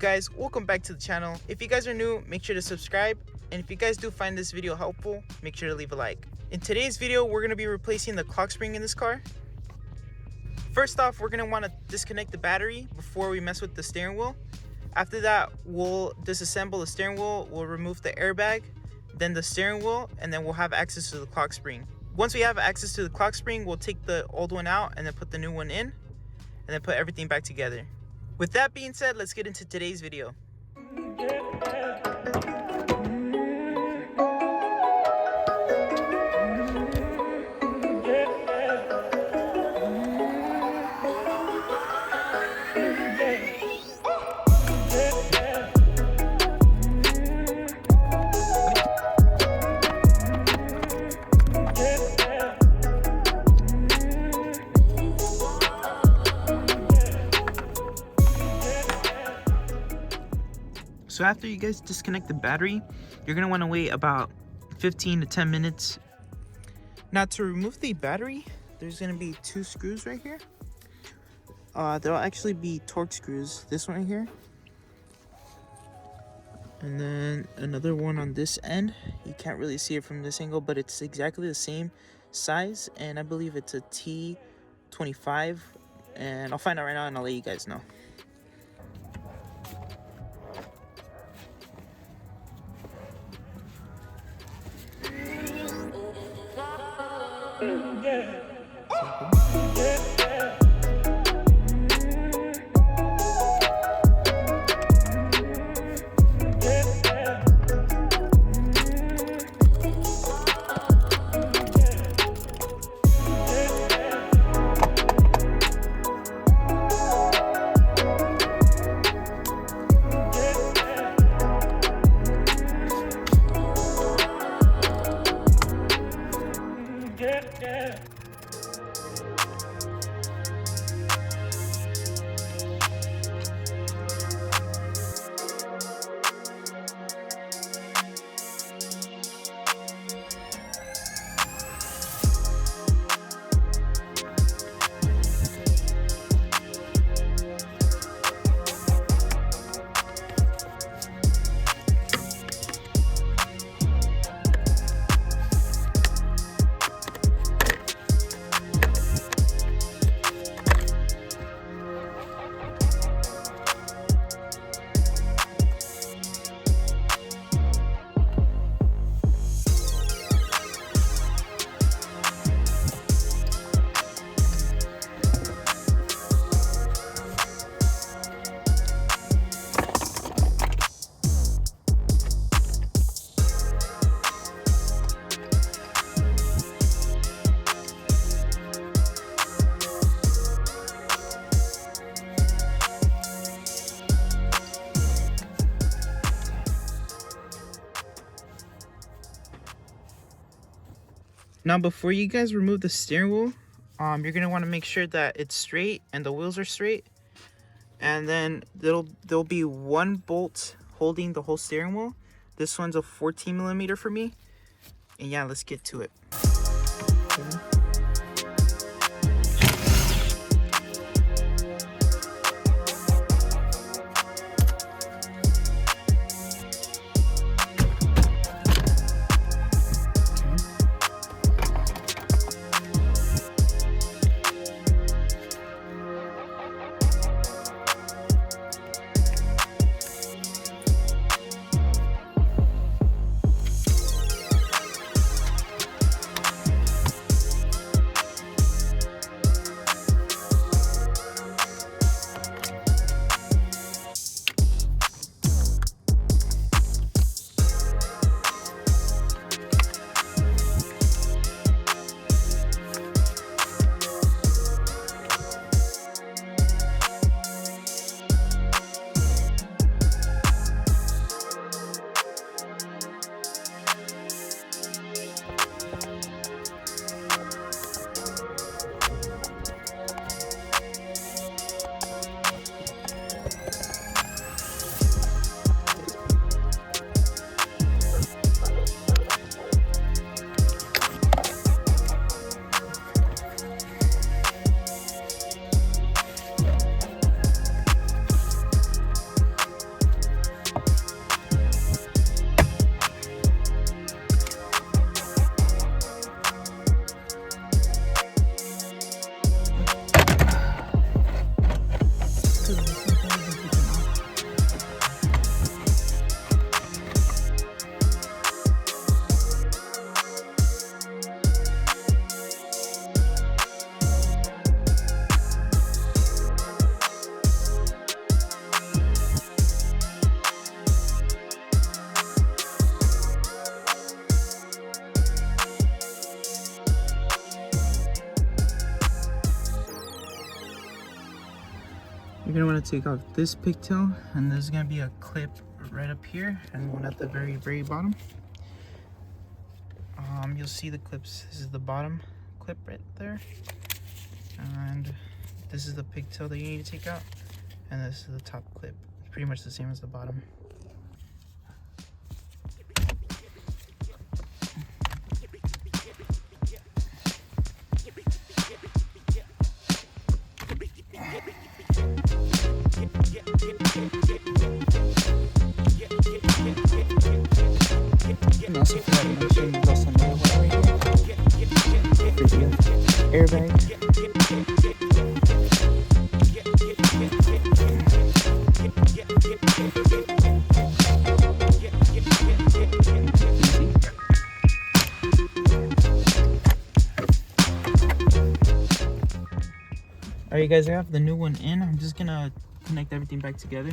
guys, welcome back to the channel. If you guys are new, make sure to subscribe, and if you guys do find this video helpful, make sure to leave a like. In today's video, we're going to be replacing the clock spring in this car. First off, we're going to want to disconnect the battery before we mess with the steering wheel. After that, we'll disassemble the steering wheel, we'll remove the airbag, then the steering wheel, and then we'll have access to the clock spring. Once we have access to the clock spring, we'll take the old one out and then put the new one in, and then put everything back together. With that being said, let's get into today's video. So after you guys disconnect the battery, you're gonna wanna wait about 15 to 10 minutes. Now to remove the battery, there's gonna be two screws right here. There'll actually be torque screws, this one right here. And then another one on this end. You can't really see it from this angle, but it's exactly the same size. And I believe it's a T25. And I'll find out right now and I'll let you guys know. Now before you guys remove the steering wheel, you're gonna want to make sure that it's straight and the wheels are straight. And then there'll be one bolt holding the whole steering wheel. This one's a 14mm for me. And yeah, let's get to it. Okay. You're gonna want to take off this pigtail, and there's gonna be a clip right up here and one at the very bottom. You'll see the clips. This is the bottom clip right there, and this is the pigtail that you need to take out, and this is the top clip. It's pretty much the same as the bottom. And also forgot to mention, there's also another one right here. Airbag. Alright guys, I have the new one in. I'm just gonna connect everything back together.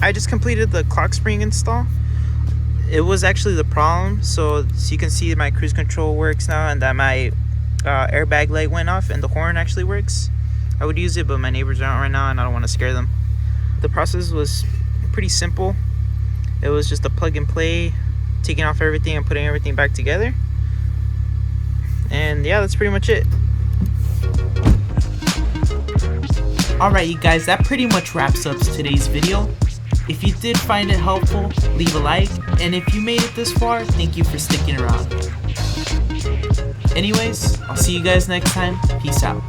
I just completed the clock spring install. It was actually the problem, so you can see my cruise control works now, and that my airbag light went off and the horn actually works. I would use it, but my neighbors are out right now and I don't want to scare them. The process was pretty simple. It was just a plug and play, taking off everything and putting everything back together. And yeah, that's pretty much it. Alright you guys, that pretty much wraps up today's video. If you did find it helpful, leave a like, and if you made it this far, thank you for sticking around. Anyways, I'll see you guys next time. Peace out.